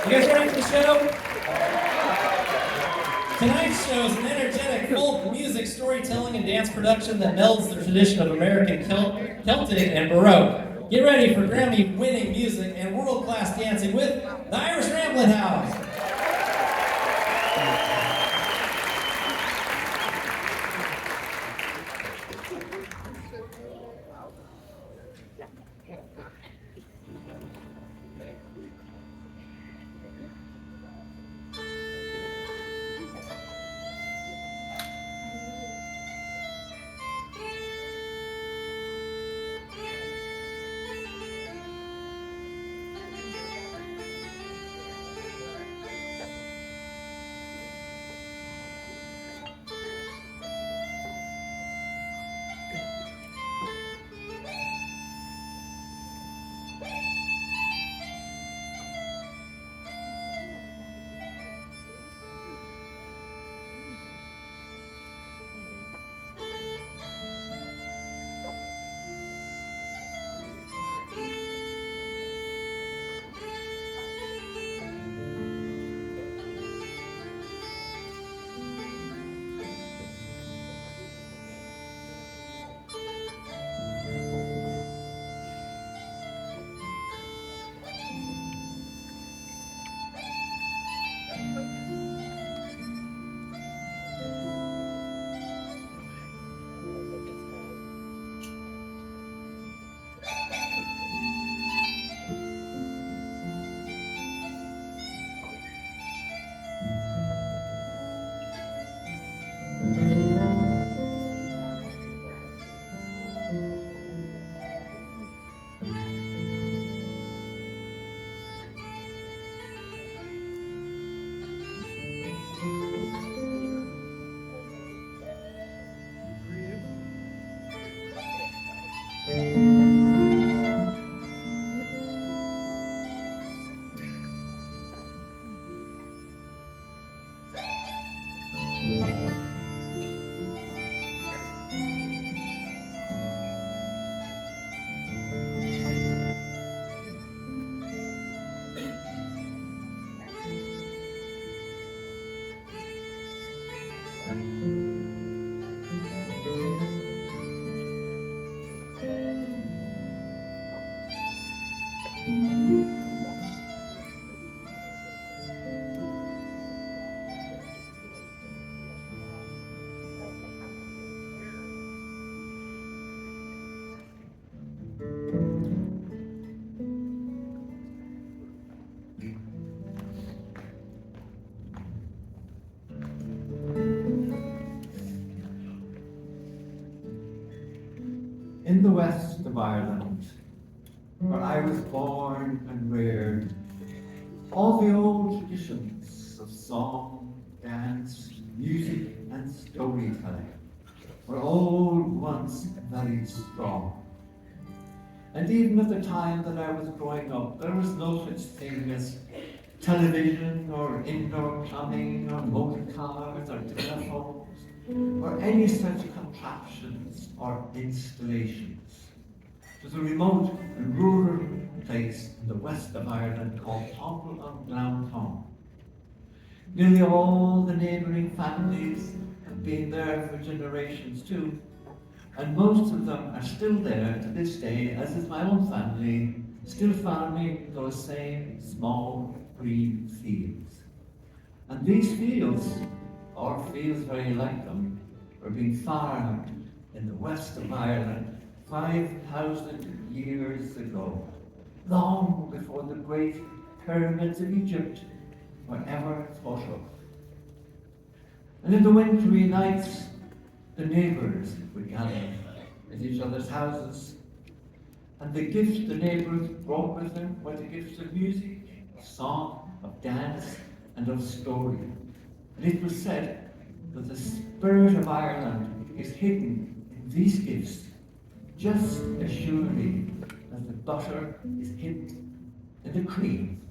You guys ready for the show? Tonight's show is an energetic folk music, storytelling, and dance production that melds the tradition of American Celtic and Baroque. Get ready for Grammy-winning music and world-class dancing with the Irish Ramblin' House. In the west of Ireland, where I was born and reared, all the old traditions of song, dance, music, and storytelling were all once very strong. And even at the time that I was growing up, there was no such thing as television or indoor plumbing or motor cars or telephones or any such contraptions or installations. It was a remote and rural place in the west of Ireland called Tongle on Glounthaune. Nearly all the neighbouring families have been there for generations too, and most of them are still there to this day, as is my own family, still farming those same small green fields. And these fields, or fields very like them, were being farmed in the west of Ireland 5,000 years ago, long before the great pyramids of Egypt were ever thought of. And in the wintry nights, the neighbours would gather at each other's houses, and the gifts the neighbours brought with them were the gifts of music, of song, of dance, and of story. And it was said that the spirit of Ireland is hidden in these gifts, just as surely as the butter is hidden in the cream.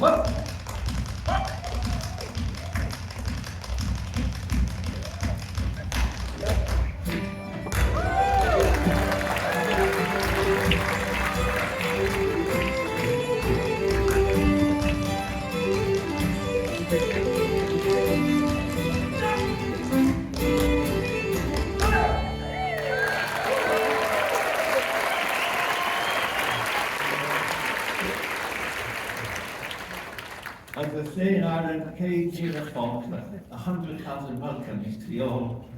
What? As they say in Ireland, Cé Díle Fáilte, 100,000 welcomes to you all.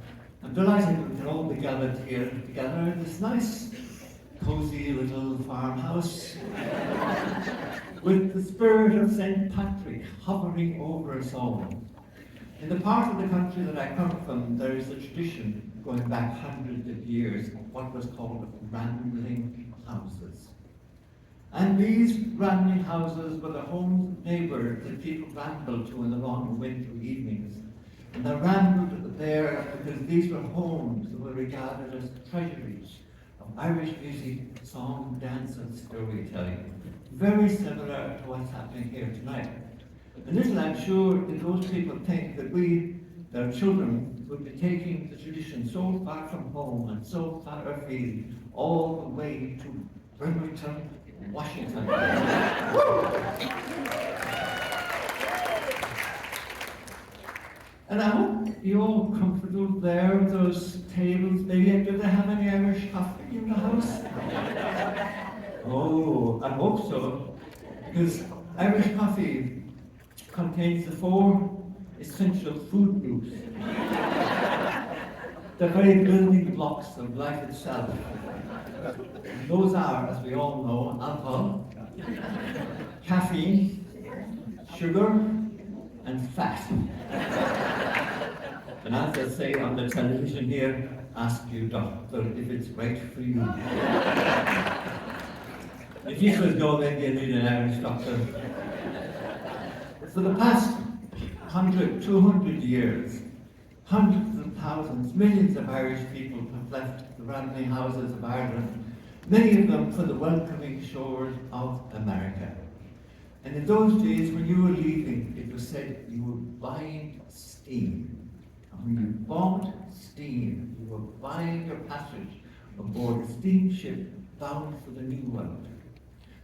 I'm delighted we can all be gathered here together in this nice, cosy little farmhouse with the spirit of St. Patrick hovering over us all. In the part of the country that I come from, there is a tradition going back hundreds of years of what was called rambling houses. And these rambling houses were the homes of neighbours that people rambled to in the long winter evenings. And they rambled there because these were homes that were regarded as treasuries of Irish music, song, dance and storytelling. Very similar to what's happening here tonight. And little I'm sure that those people think that we, their children, would be taking the tradition so far from home and so far afield, all the way to Bremerton, Washington. And I hope you're all comfortable there with those tables. Maybe do they have any Irish coffee in the house? Oh, I hope so, because Irish coffee contains the 4 essential food groups. The very building blocks of life itself. Those are, as we all know, alcohol, caffeine, sugar, and fat. And as they say on the television here, ask your doctor if it's right for you. If you should go, then you need an Irish doctor. For the past 100, 200 years, hundreds of thousands, millions of Irish people have left the rambling houses of Ireland, many of them for the welcoming shores of America. And in those days, when you were leaving, it was said you were buying steam. And when you bought steam, you were buying your passage aboard a steamship bound for the New World.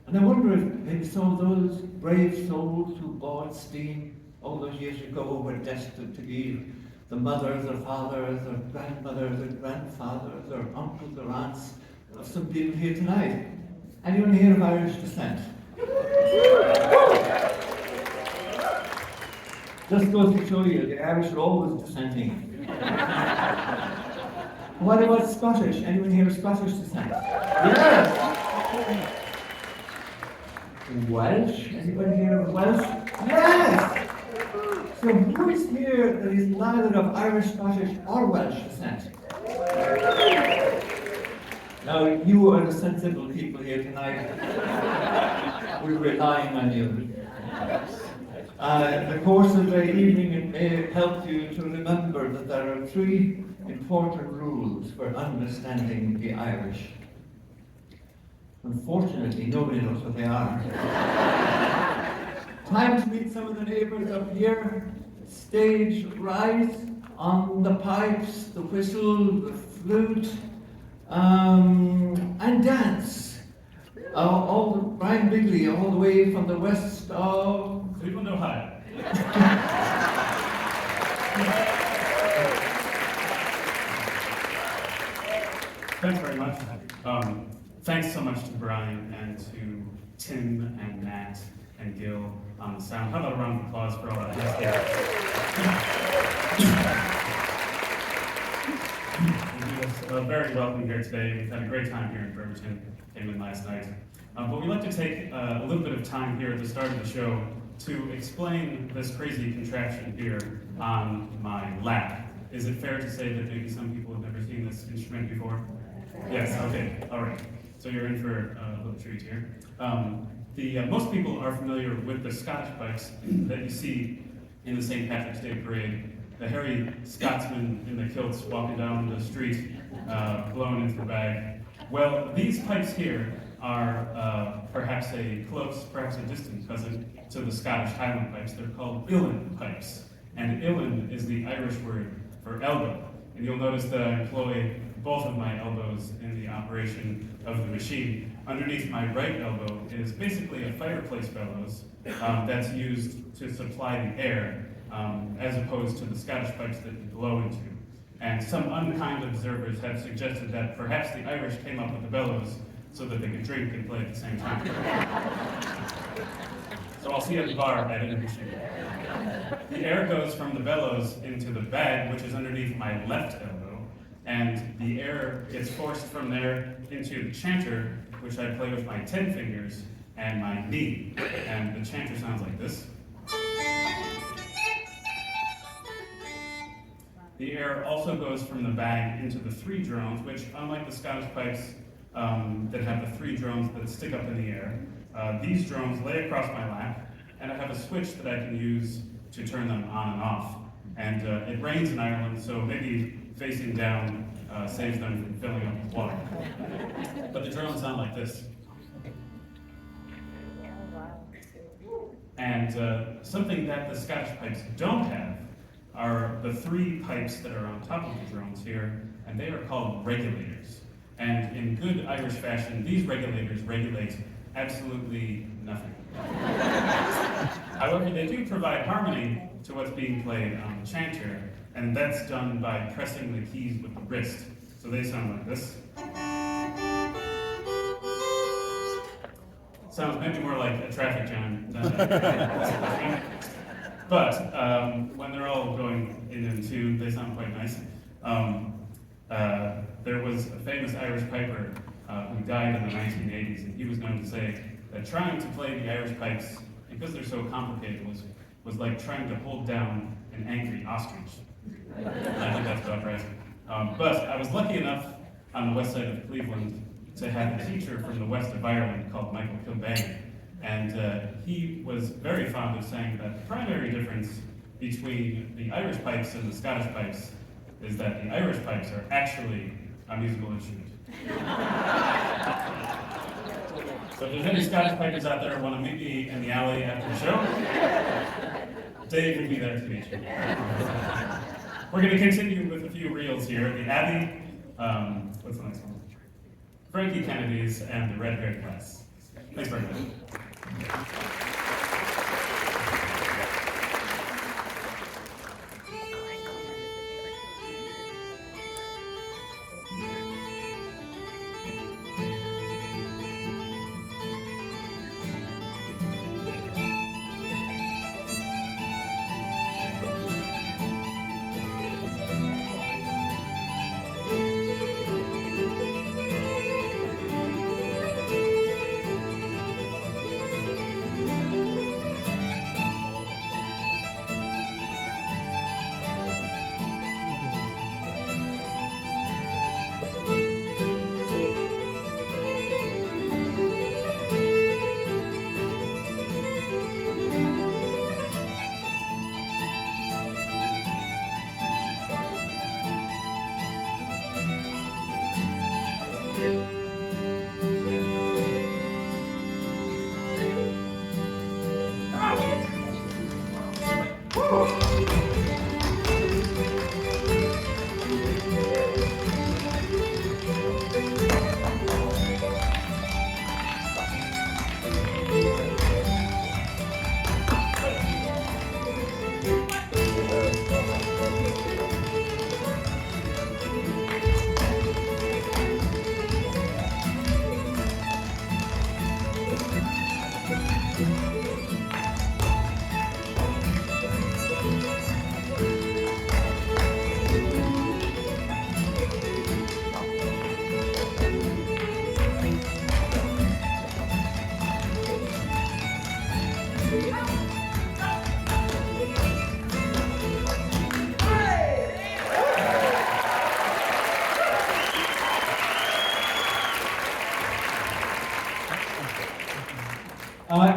And I wonder if maybe some of those brave souls who bought steam all those years ago were destined to be the mothers or fathers or grandmothers or grandfathers or uncles or aunts of some people here tonight. Anyone here of Irish descent? Just goes to show you, the Irish are always dissenting. What about Scottish? Anyone here of Scottish descent? Yes! Welsh? Anybody here of Welsh? Yes! So who is here that is neither of Irish, Scottish or Welsh descent? Now, you are the sensible people here tonight. We're relying on you. The course of the evening, it may help you to remember that there are 3 important rules for understanding the Irish. Unfortunately, nobody knows what they are. Time to meet some of the neighbours up here. Stage rise on the pipes, the whistle, the flute, and dance. All the Brian Bigley, all the way from the west of Cleveland, Ohio. Thanks very much. Thanks so much to Brian and to Tim and Matt and Gil on the sound. How about a round of applause for all that? You're very welcome here today. We've had a great time here in Bremerton. Came in last night. But we'd like to take a little bit of time here at the start of the show to explain this crazy contraption here on my lap. Is it fair to say that maybe some people have never seen this instrument before? Yes, okay, all right. So you're in for a little treat here. Most people are familiar with the Scottish pipes that you see in the St. Patrick's Day parade. The hairy Scotsman in the kilts walking down the street, blowing into the bag. Well, these pipes here are perhaps a close, perhaps a distant cousin to the Scottish Highland pipes. They're called uilleann pipes. And uilleann is the Irish word for elbow. And you'll notice that I employ both of my elbows in the operation of the machine. Underneath my right elbow is basically a fireplace bellows that's used to supply the air, as opposed to the Scottish pipes that you blow into. And some unkind observers have suggested that perhaps the Irish came up with the bellows so that they could drink and play at the same time. So I'll see you at the bar at a machine. The air goes from the bellows into the bag, which is underneath my left elbow, and the air gets forced from there into the chanter, which I play with my 10 fingers and my knee. And the chanter sounds like this. The air also goes from the bag into the 3 drones, which, unlike the Scottish pipes that have the 3 drones that stick up in the air, these drones lay across my lap, and I have a switch that I can use to turn them on and off. And it rains in Ireland, so maybe facing down saves them from filling up with water. But the drones sound like this. And something that the Scottish pipes don't have are the 3 pipes that are on top of the drones here, and they are called regulators. And in good Irish fashion, these regulators regulate absolutely nothing. However, they do provide harmony to what's being played on the chanter, and that's done by pressing the keys with the wrist. So they sound like this. Sounds maybe more like a traffic jam than a but when they're all going in tune, they sound quite nice. There was a famous Irish piper who died in the 1980s, and he was known to say that trying to play the Irish pipes, because they're so complicated, was like trying to hold down an angry ostrich. I think that's about right. But I was lucky enough on the west side of Cleveland to have a teacher from the west of Ireland called Michael Kilbane. And he was very fond of saying that the primary difference between the Irish pipes and the Scottish pipes is that the Irish pipes are actually a musical instrument. So if there's any Scottish pipers out there who want to meet me in the alley after the show, Dave will be there to meet you. We're going to continue with a few reels here. The Abbey, what's the next one? Frankie Kennedy's and the Red-Haired Class. Thanks very much.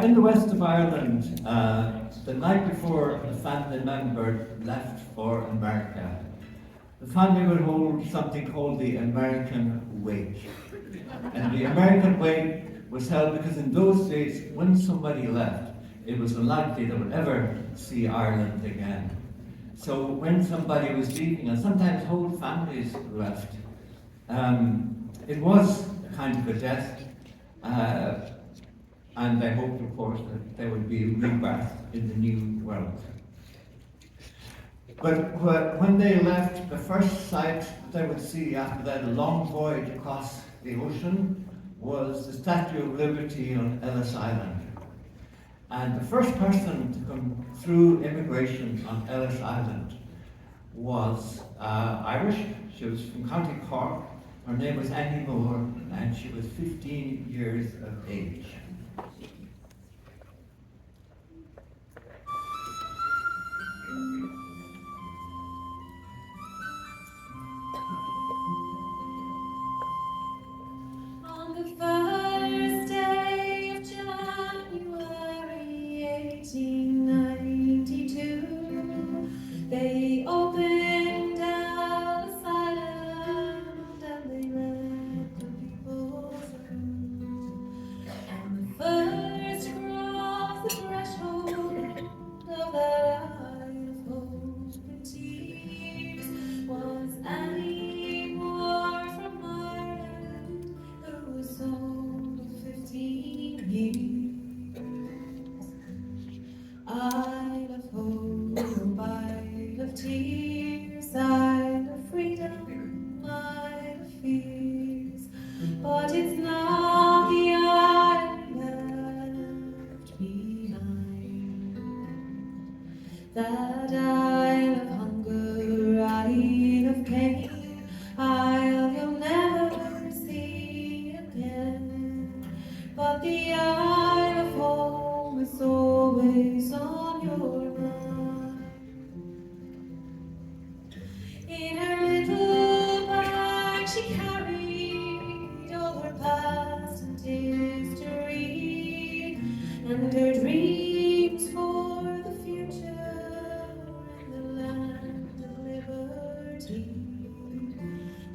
In the west of Ireland, the night before a family member left for America, the family would hold something called the American Wake. And the American Wake was held because in those days, when somebody left, it was unlikely they would ever see Ireland again. So when somebody was leaving, and sometimes whole families left, it was a kind of a death, and I hoped, of course, that there would be a rebirth in the new world. But when they left, the first sight that they would see after that long voyage across the ocean was the Statue of Liberty on Ellis Island. And the first person to come through immigration on Ellis Island was Irish. She was from County Cork. Her name was Annie Moore, and she was 15 years of age. On the first day of January 1892, they opened Ellis Island and they let the people through. And the first to cross the threshold of that Isle of hope and tears was Annie Moore from Ireland, who was only 15 years. Isle of hope, Isle of tears, Isle of freedom, Isle of fears. But it's not the isle left behind. That Isle of hunger, Isle of pain, Isle you'll never see again. But the Isle of home is always on your mind. In her little bag she carried all her past and history, and her dreams for the future in the land of liberty.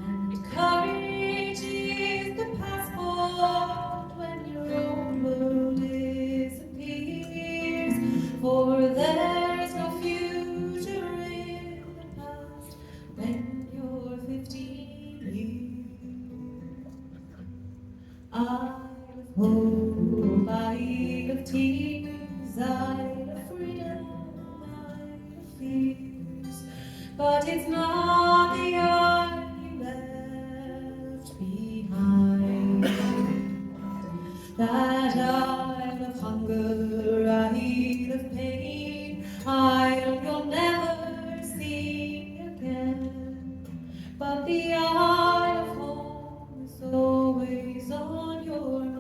And courage is the passport when your own world disappears, for there's no future in the past when you're 15 years. Isle of hope, Isle of tears, Isle of freedom, Isle of fears. But it's not the isle you left behind. That Isle of hunger, Isle of pain, Isle you'll never see again. But the Isle of home is always on your mind.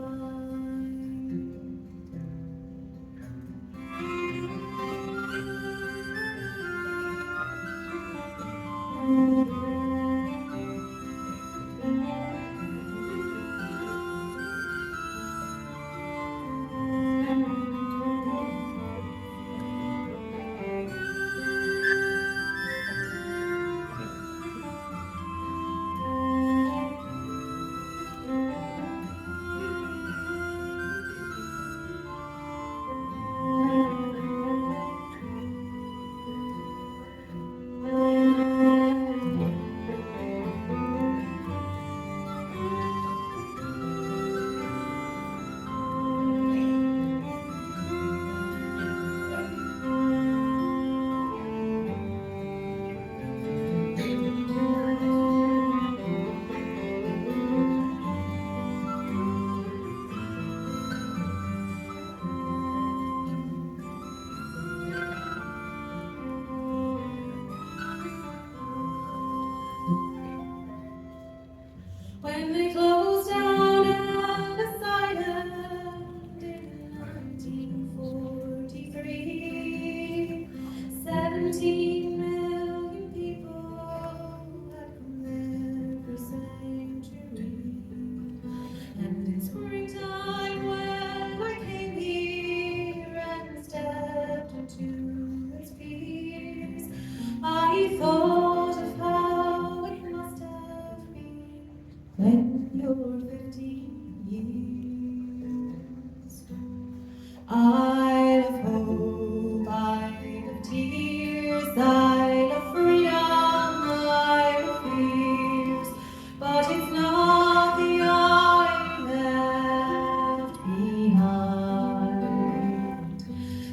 When they closed down Ellis Island in 1943, 17 million people had come there for sanctuary. And in springtime when I came here and stepped into its piers, I thought of how it must have been when you're 15 years. Isle of hope, isle of tears, isle of freedom, isle of fears, but it's not the isle left behind.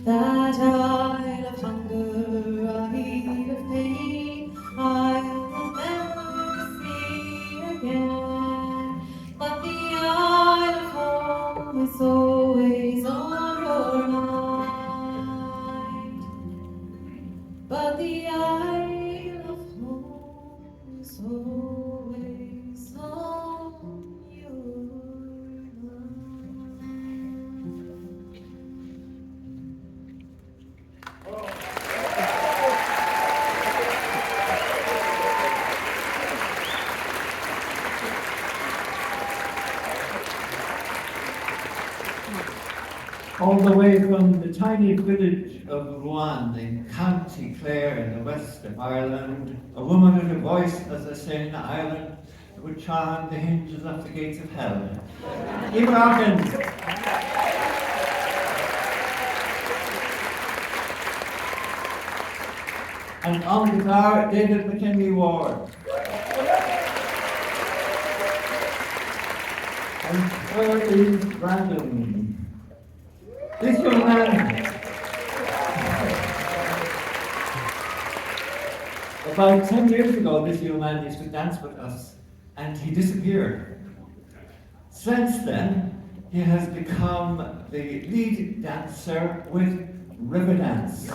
That isle of hunger, isle of pain, I'll never see again. But the isle of home is always on your mind. But the isle of home is always on your mind. All the way from the tiny village of Rouen in County Clare in the west of Ireland, a woman with a voice, as I say, in the island, that would charm the hinges of the gates of hell. Eva Hawkins. And on guitar, David McKinley Ward. And third is Brandon. This young man, about 10 years ago, this young man used to dance with us, and he disappeared. Since then, he has become the lead dancer with Riverdance.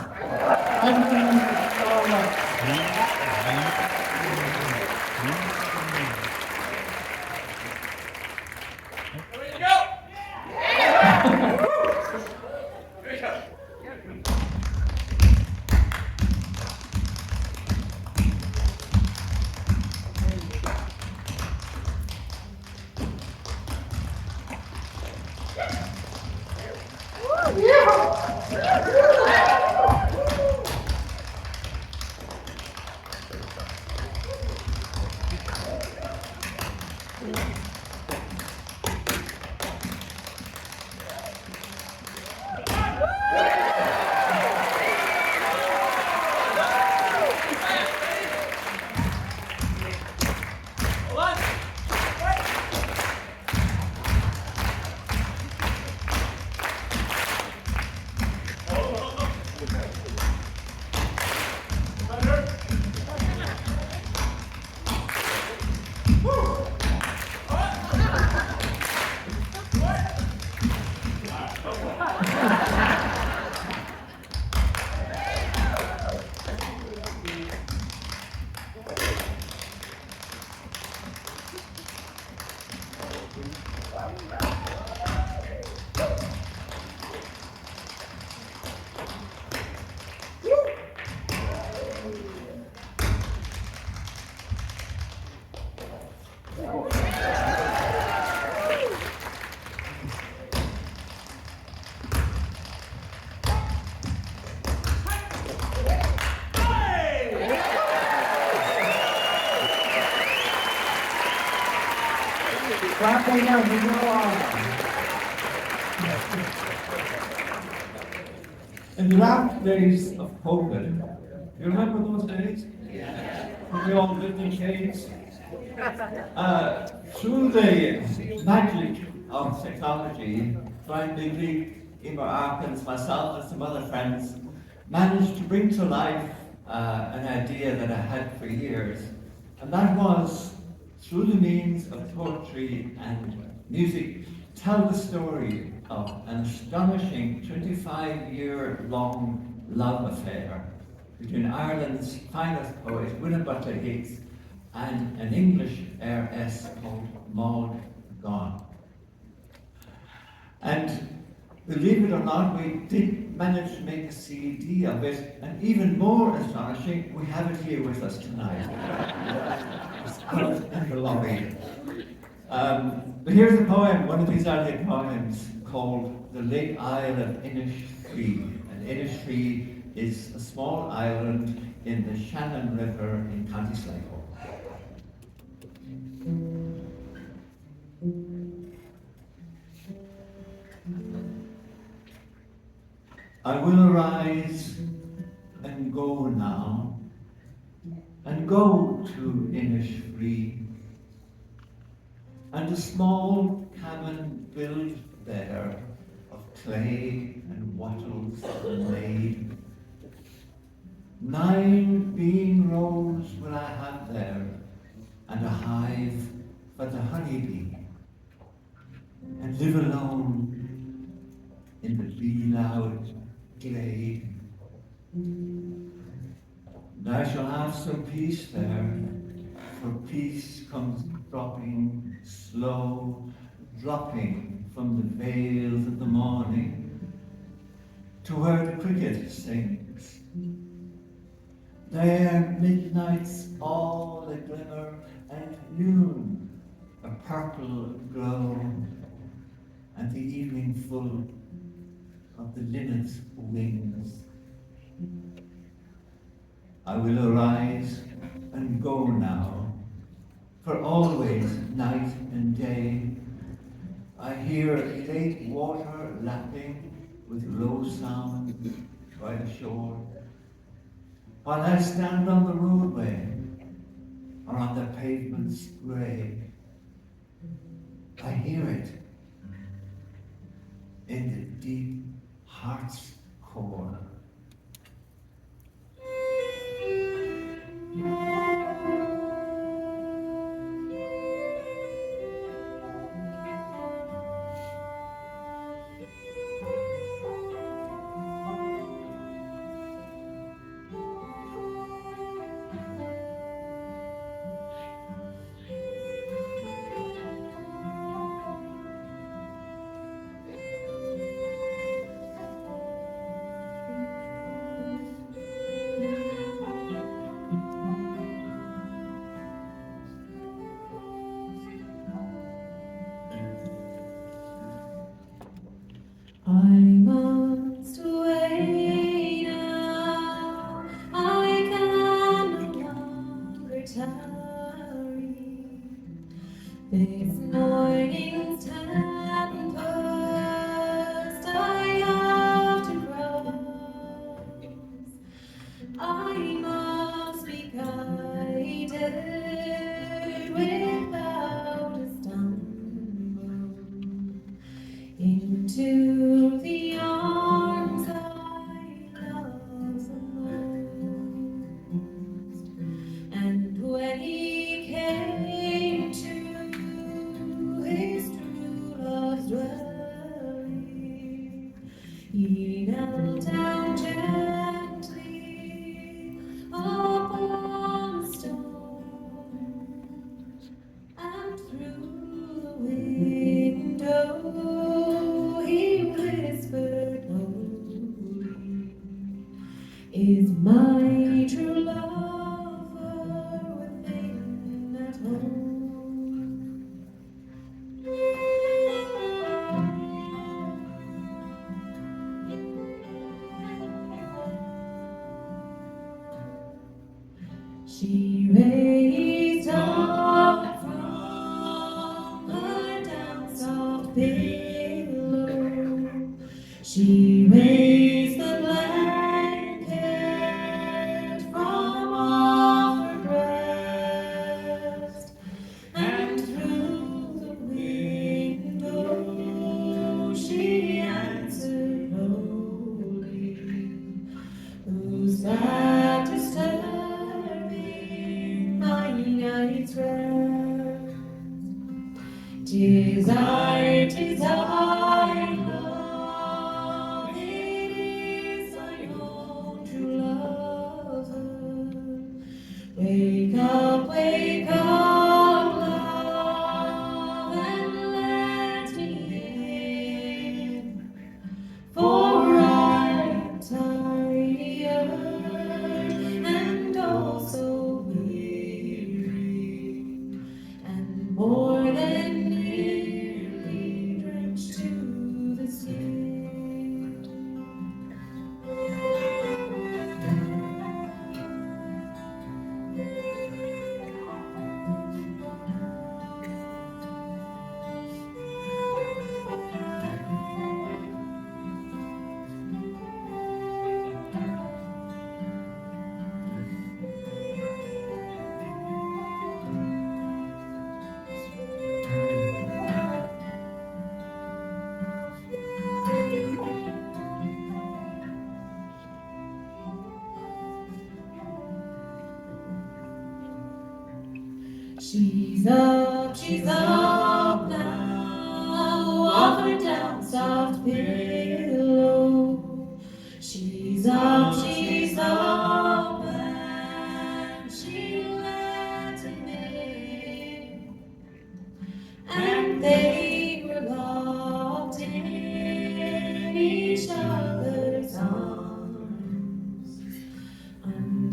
Clapping down the In the last days of COVID, you remember those days? Yeah. We all lived in caves. Through the magic of technology, Brian Bigley, Emer Arkins, myself, and some other friends managed to bring to life an idea that I had for years, and that was, through the means of poetry and music, tell the story of an astonishing 25-year-long love affair between Ireland's finest poet, William Butler Yeats, and an English heiress called Maud Gonne. And believe it or not, we did manage to make a CD of it, and even more astonishing, we have it here with us tonight. But here's a poem, one of his early poems, called The Lake Isle of Innisfree. And Innisfree is a small island in the Shannon River in County Sligo. I will arise and go now, and go to Innisfree, and a small cabin built there of clay and wattles made. 9 bean rows will I have there, and a hive for the honeybee, and live alone in the bee-loud glade. And I shall have some peace there, for peace comes dropping, slow, dropping from the vales of the morning to where the cricket sings. There midnight's all a glimmer, and noon a purple glow, and the evening full of the linnet's wings. I will arise and go now, for always night and day I hear lake water lapping with low sound by the shore, while I stand on the roadway or on the pavement's grey. I hear it in the deep heart's core. I must away now, I can no longer tarry. This morning's tempest I have to cross. I must be guided without a stumble into the arms I love the most. And when he came to his true love's dwelling, he knelt down gently upon the stone, and through the window he whispered low, is my true lover within at home? She raised up from her down soft pillow. She raised the blanket from off her breast, and through the window she answered lowly, "Who's that disturbing my night's rest? 'Tis I, 'tis I, love, it is thy own true lover. Wake up, love, and let me in, for I'm tired and also weary, and more than nearly drenched to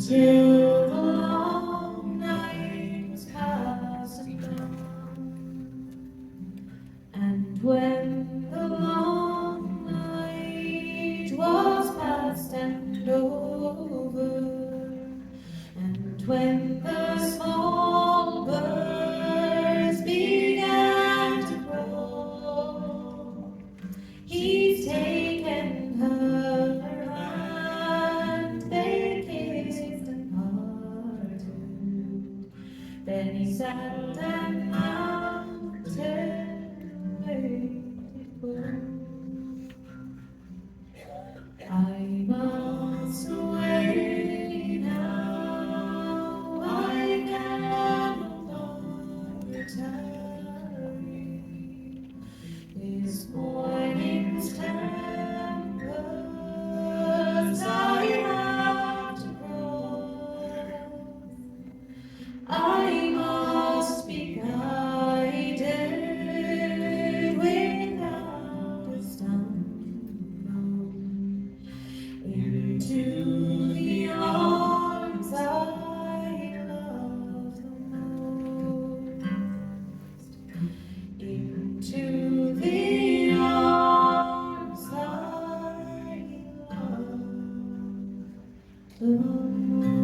till the long night was past and gone. And when the long night was past and over, and when the small birds began to crow, he's taken her hand, they kissed and parted. Then he saddled and mounted, waited for. I must away now, I can no longer tarry. This morning's tempest I have to cross. I must be guided without a stumble into the arms I love the most. Into the arms I love the most.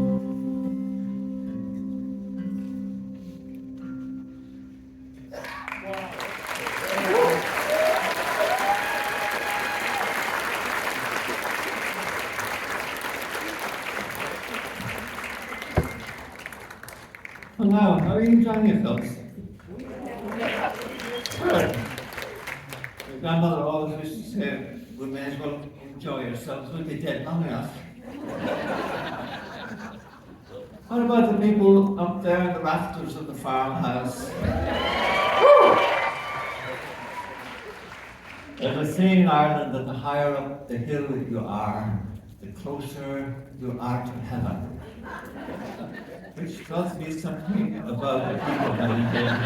Well, now, how are you enjoying yourselves? Good. Your grandmother always used to say, we may as well enjoy yourselves, we'll be dead long enough. What about the people up there in the rafters of the farmhouse? There's a saying in Ireland that the higher up the hill you are, the closer you are to heaven. Which tells me something about the people that we live.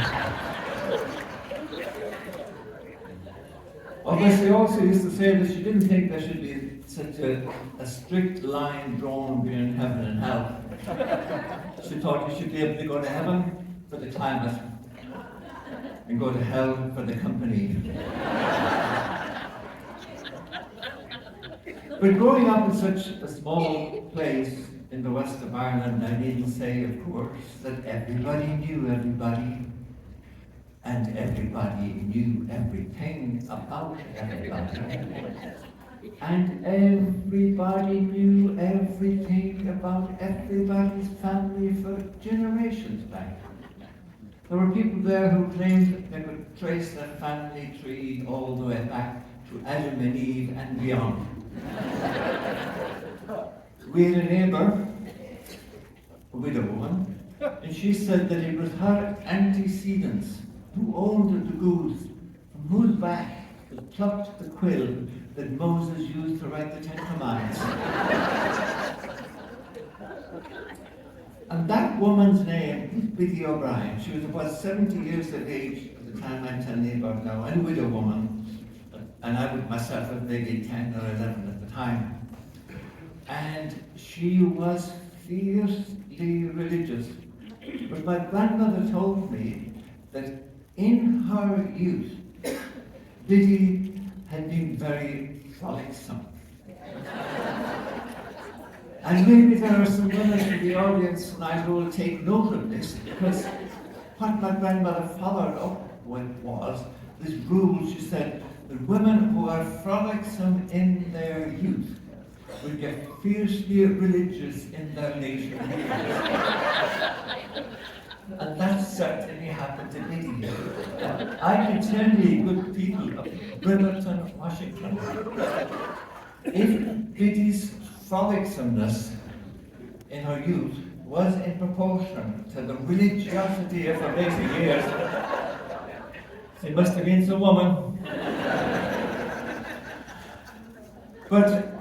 Obviously, also used to say that she didn't think there should be such a strict line drawn between heaven and hell. She thought you should be able to go to heaven for the climate and go to hell for the company. But growing up in such a small place in the west of Ireland, I needn't say, of course, that everybody knew everybody, and everybody knew everything about everybody, and everybody knew everything about everybody's family for generations back. There were people there who claimed that they could trace their family tree all the way back to Adam and Eve and beyond. We had a neighbour, a widow woman, and she said that it was her antecedents who owned the goose from whose back was plucked the quill that Moses used to write the Ten Commandments. And that woman's name is Biddy O'Brien. She was about 70 years of age at the time I'm telling you about now, and a widow woman. And I would myself have maybe 10 or 11 at the time. And she was fiercely religious. But my grandmother told me that in her youth, Biddy had been very frolicsome. And maybe there are some women in the audience tonight who will take note of this, because what my grandmother followed up with was this rule. She said that women who are frolicsome in their youth will get fiercely religious in their later years. And that certainly happened to Biddy. I can tell you, good people of Bremerton, Washington, if Biddy's frolicsomeness in her youth was in proportion to the religiosity of her later years, she must have been some woman. But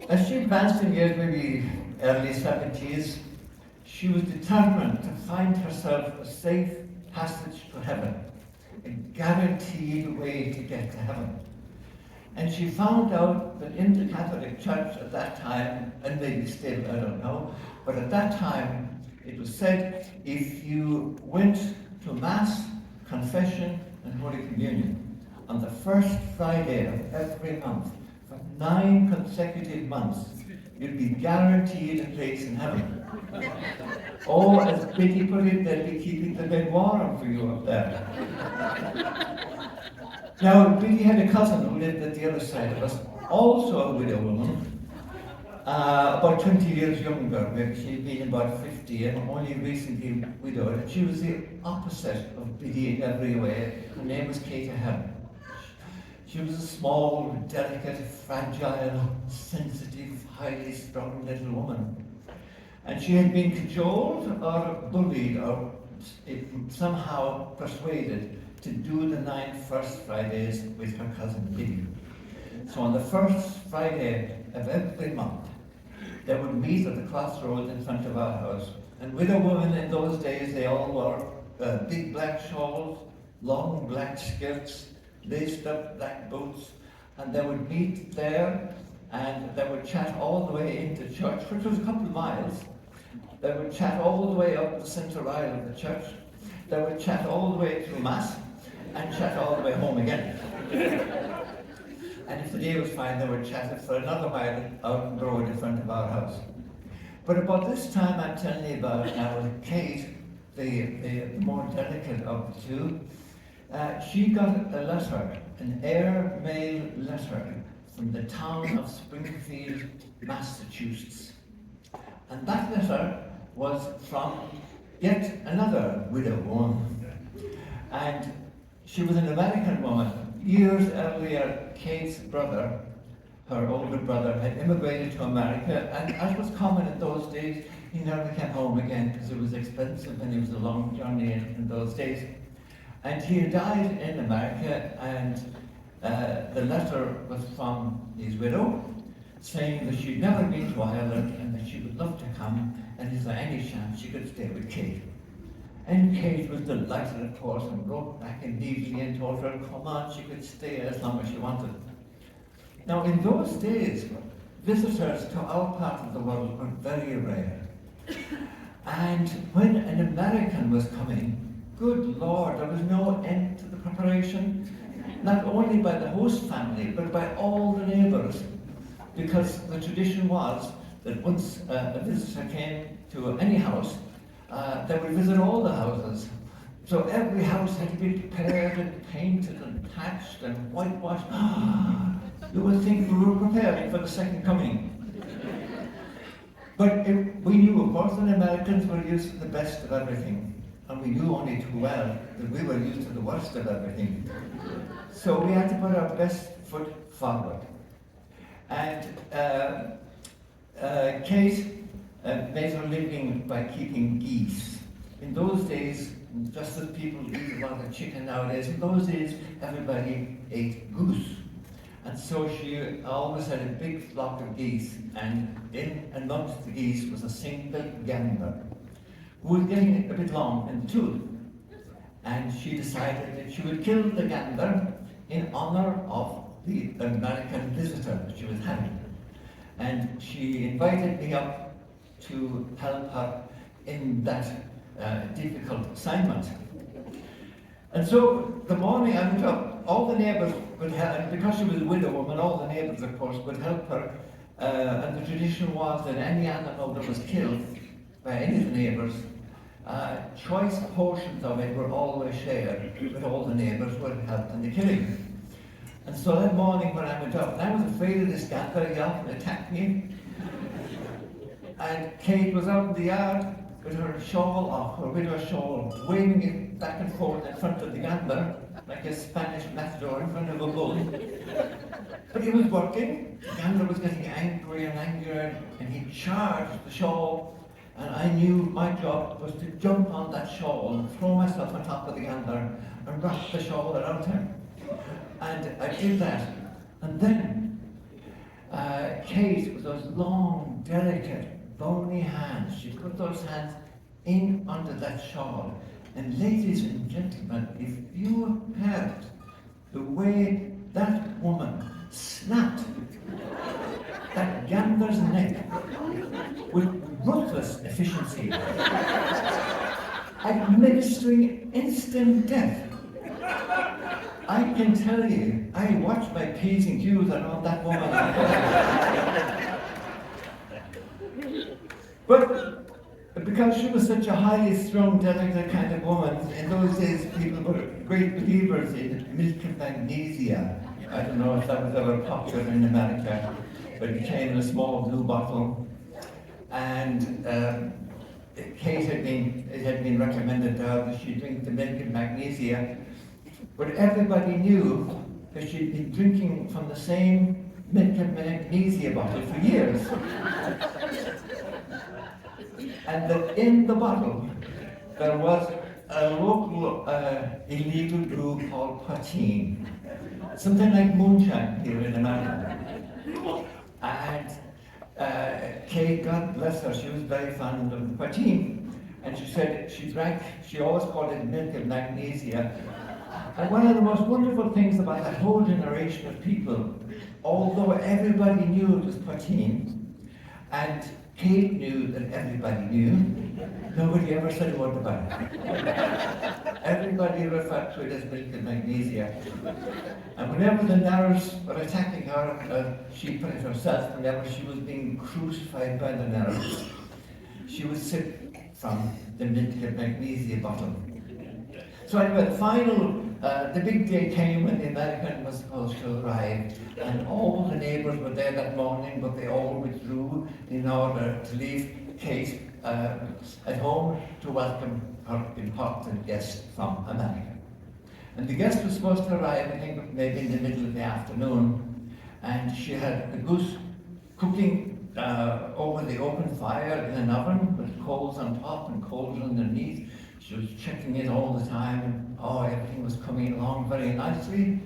as she advanced in years, maybe early 70s, she was determined to find herself a safe passage to heaven, a guaranteed way to get to heaven. And she found out that in the Catholic Church at that time, and maybe still, I don't know, but at that time it was said if you went to Mass, confession, and Holy Communion on the first Friday of every month for 9 consecutive months, you'd be guaranteed a place in heaven. Oh, as Biddy put it, they'll be keeping the bed warm for you up there. Now, Biddy had a cousin who lived at the other side of us, also a widow woman, about 20 years younger. Maybe she'd been about 50 and only recently widowed. And she was the opposite of Biddy in every way. Her name was Kate Ahern. She was a small, delicate, fragile, sensitive, highly strung little woman. And she had been cajoled or bullied or somehow persuaded to do the 9 first Fridays with her cousin Biddy. So on the first Friday of every month, they would meet at the crossroads in front of our house. And widow women in those days, they all wore big black shawls, long black skirts, laced up black boots, and they would meet there and they would chat all the way into church, which was a couple of miles. They would chat all the way up the centre aisle of the church. They would chat all the way through Mass and chat all the way home again. And if the day was fine, they would chat it for another mile out on the road in front of our house. But about this time I'm telling you about now, Kate, the more delicate of the two, she got a letter, an air mail letter from the town of Springfield, Massachusetts. And that letter was from yet another widow woman. And she was an American woman. Years earlier, Kate's brother, her older brother, had immigrated to America, and as was common in those days, he never came home again because it was expensive and it was a long journey in those days. And he had died in America, and the letter was from his widow, saying that she'd never been to Ireland and that she would love to come, and is there any chance she could stay with Kate? And Kate was delighted, of course, and wrote back immediately and told her, come on, she could stay as long as she wanted. Now, in those days, visitors to our part of the world were very rare. And when an American was coming, good Lord, there was no end to the preparation, not only by the host family, but by all the neighbours. Because the tradition was that once a visitor came to any house, they would visit all the houses. So every house had to be prepared and painted and patched and whitewashed. You would think we were preparing for the second coming. But we knew, of course, that Americans were used to the best of everything. And we knew only too well that we were used to the worst of everything. So we had to put our best foot forward. And Kate made her living by keeping geese. In those days, just as people eat a lot of chicken nowadays, in those days everybody ate goose. And so she always had a big flock of geese, and in amongst the geese was a single gander who was getting a bit long in the tooth. And she decided that she would kill the gander in honor of the American visitor that she was having. And she invited me up to help her in that difficult assignment. And so the morning I went up, all the neighbours would help, and because she was a widow woman, all the neighbours, of course, would help her. And the tradition was that any animal that was killed by any of the neighbours, choice portions of it were always shared, but all the neighbours would help in the killing. And so that morning when I went up, and I was afraid of this gander, he often attacked me. And Kate was out in the yard with her shawl off, her widow's shawl, waving it back and forth in front of the gander, like a Spanish matador in front of a bull. But it was working. The gander was getting angrier and angrier, and he charged the shawl, and I knew my job was to jump on that shawl and throw myself on top of the gander and wrap the shawl around him. And I did that. And then Kate, with those long, delicate, bony hands, she put those hands in under that shawl. And ladies and gentlemen, if you heard the way that woman administering instant death. I can tell you, I watched my P's and Q's around that woman. But because she was such a highly strung, delicate kind of woman, in those days people were great believers in milk and magnesia. I don't know if that was ever popular in America, but it came in a small blue bottle. And it had been recommended to her that she drink the milk and magnesia. But everybody knew that she'd been drinking from the same milk and magnesia bottle for years. And that in the bottle there was a local illegal brew called poteen, something like moonshine here in America. And Kate, God bless her, she was very fond of the poteen. And she said she always called it milk and magnesia. And one of the most wonderful things about that whole generation of people, although everybody knew it was poteen, and Kate knew that everybody knew, nobody ever said a word about it. Everybody referred to it as milk and magnesia. And whenever the nerves were attacking her, she put it herself, whenever she was being crucified by the nerves, she would sip from the milk and magnesia bottle. So anyway, the big day came when the American was supposed to arrive, and all the neighbours were there that morning, but they all withdrew in order to leave Kate at home to welcome her important guest from America. And the guest was supposed to arrive, I think, maybe in the middle of the afternoon, and she had the goose cooking over the open fire in an oven with coals on top and coals underneath. She was checking in all the time, and everything was coming along very nicely.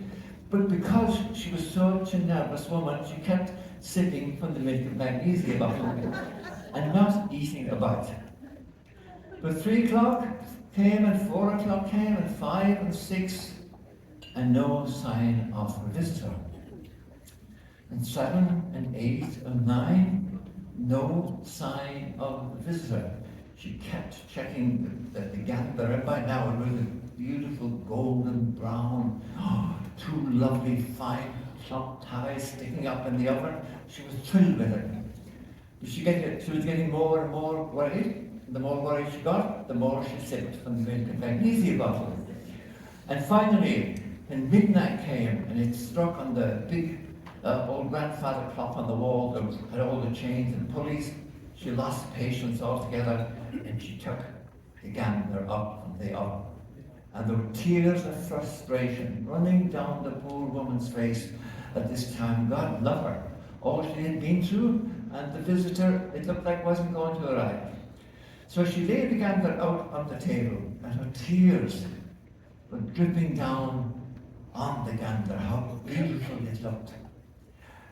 But because she was such a nervous woman, she kept sipping from the milk and magnesia bottle and not eating a bite. But 3 o'clock came, and 4 o'clock came, and 5 and 6, and no sign of a visitor. And 7 and 8 and 9, no sign of a visitor. She kept checking the gander, and by now it was a beautiful golden brown, 2 lovely fine plump ties sticking up in the oven. She was thrilled with it. But she was getting more and more worried. The more worried she got, the more she sipped from the milk and magnesia bottle. And finally, when midnight came and it struck on the big old grandfather clock on the wall that had all the chains and pulleys, she lost patience altogether, and she took the gander up from the oven. And there were tears of frustration running down the poor woman's face at this time. God love her. All she had been through, and the visitor, it looked like, wasn't going to arrive. So she laid the gander out on the table, and her tears were dripping down on the gander. How beautiful it looked.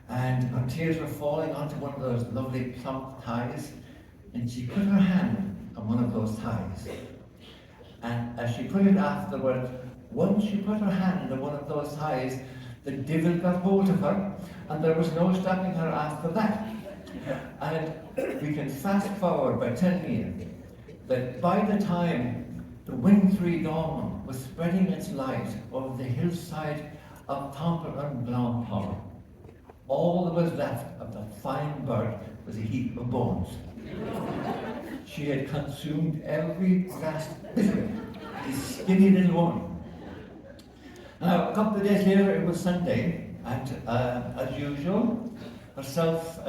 And her tears were falling onto one of those lovely plump ties, and she put her hand on one of those ties. And as she put it afterward, once she put her hand on one of those ties, the devil got hold of her, and there was no stopping her after that. And we can fast forward by telling you that by the time the wintry dawn was spreading its light over the hillside of Temple and Blanc, all that was left of that fine bird was a heap of bones. She had consumed every last bit of it, this skinny little woman. Now, a couple of days later, it was Sunday, and as usual, herself,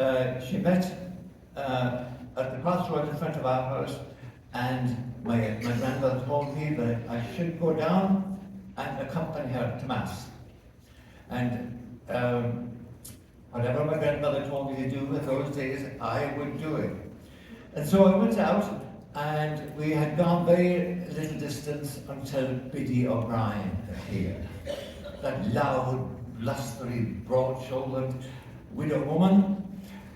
she met at the crossroads in front of our house, and my grandmother told me that I should go down and accompany her to Mass. And whatever my grandmother told me to do in those days, I would do it. And so I went out, and we had gone very little distance until Biddy O'Brien appeared. That loud, blustery, broad-shouldered widow woman,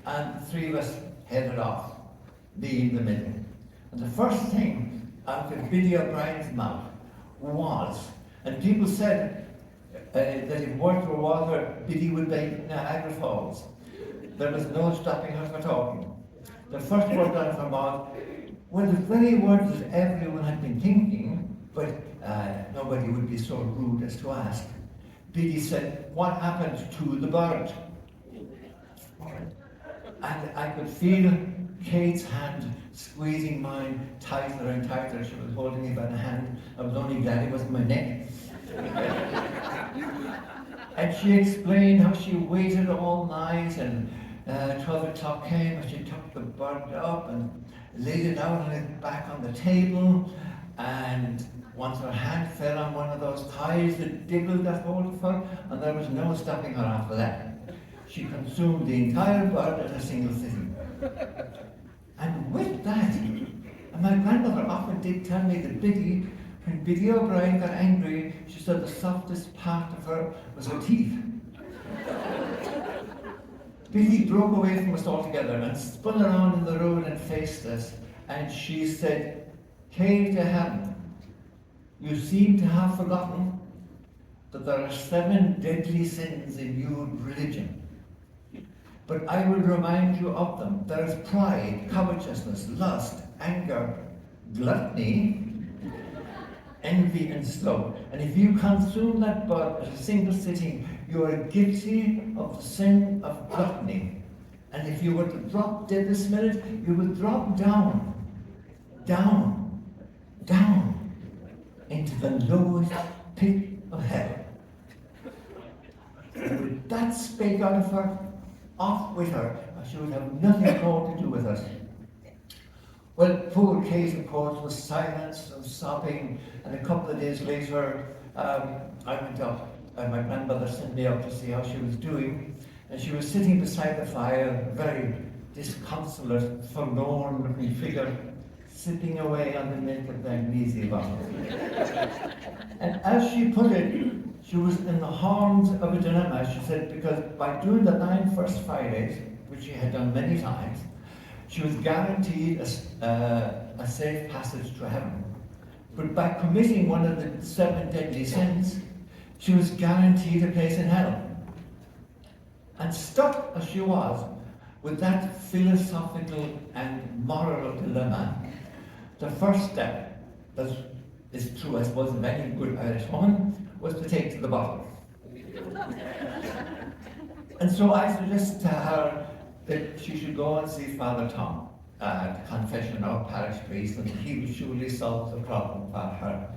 and the 3 of us headed off, me in the middle. And the first thing out of Biddy O'Brien's mouth was, and people said that if words were water, Biddy would be Niagara Falls. There was no stopping her from talking. The first word out of her mouth were the very words that everyone had been thinking, but nobody would be so rude as to ask. Biddy said, "What happened to the bird?" And I could feel Kate's hand squeezing mine tighter and tighter. She was holding me by the hand. I was only glad it wasn't my neck. And she explained how she waited all night, and 12 o'clock came and she took the bird up and laid it out on its back on the table, and once her hand fell on one of those thighs that Diggle got hold of her, and there was no stopping her after that. She consumed the entire bird in a single sitting. And with that, and my grandmother often did tell me that Biddy, when Biddy O'Brien got angry, she said the softest part of her was her teeth. Biddy broke away from us altogether and spun around in the road and faced us, and she said, "Kate to heaven, you seem to have forgotten that there are 7 deadly sins in your religion. But I will remind you of them. There is pride, covetousness, lust, anger, gluttony, envy, and sloth. And if you consume that bird at a single sitting, you are guilty of the sin of gluttony. And if you were to drop dead this minute, you would drop down, down, down into the lowest pit of hell." And with that spake out of her, off with her, and she would have nothing more to do with us. Well, poor Kate, of course, was silenced and sobbing, and a couple of days later, I went up, and my grandmother sent me up to see how she was doing, and she was sitting beside the fire, a very disconsolate, forlorn-looking figure, sipping away on the milk of the magnesia bottle. And as she put it, she was in the horns of a dilemma, she said, because by doing the 9 first Fridays, which she had done many times, she was guaranteed a safe passage to heaven. But by committing one of the 7 deadly sins, she was guaranteed a place in hell. And stuck as she was with that philosophical and moral dilemma, the first step, that is true, I suppose, of any good Irish woman, was to take to the bottle. And so I suggested to her that she should go and see Father Tom, the confession of parish priest, and he would surely solve the problem for her.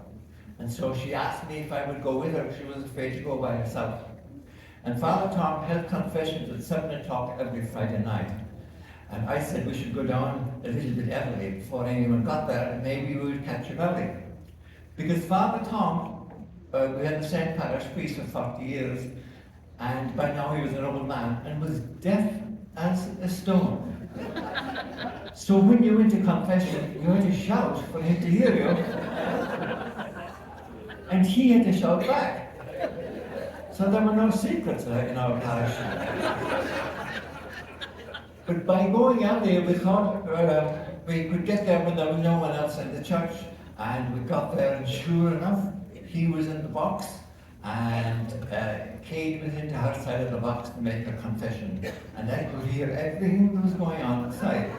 And so she asked me if I would go with her. She was afraid to go by herself. And Father Tom held confessions at 7 o'clock every Friday night. And I said we should go down a little bit early before anyone got there, and maybe we would catch him early. Because Father Tom, we had the same parish priest for 40 years, and by now he was an old man and was deaf as a stone. So when you went to confession, you had to shout for him to hear you, and he had to shout back. So there were no secrets in our parish. But by going early, we thought we could get there when there was no one else in the church, and we got there, and sure enough, he was in the box, and Kate was into her side of the box to make her confession. And I could hear everything that was going on inside.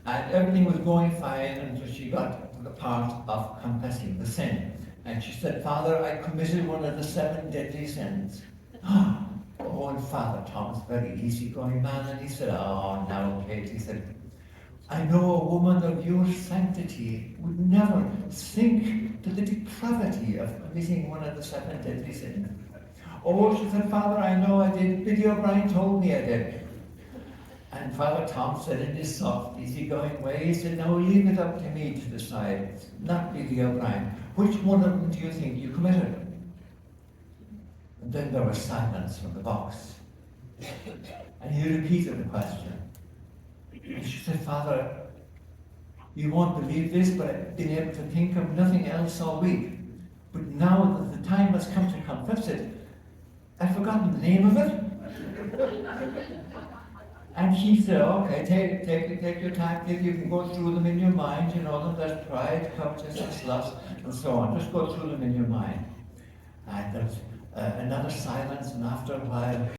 And everything was going fine until she got to the part of confessing the sin. And she said, "Father, I committed one of the 7 deadly sins." Oh, and Father Tom's very easygoing man, and he said, "Oh, now, Kate," he said, "I know a woman of your sanctity would never sink to the depravity of committing one of the 7 deadly sins." "Oh," she said, "Father, I know I did. Biddy O'Brien told me I did." And Father Tom said in his soft, easygoing way, he said, "Now leave it up to me to decide, not Biddy O'Brien. Which one of them do you think you committed?" And then there was silence from the box. And he repeated the question. And she said, "Father, you won't believe this, but I've been able to think of nothing else all week. But now that the time has come to confess it, I've forgotten the name of it." And he said, "Okay, take your time, you can go through them in your mind, you know them, there's pride, covetousness, lust, and so on. Just go through them in your mind." And there was another silence, and after a while,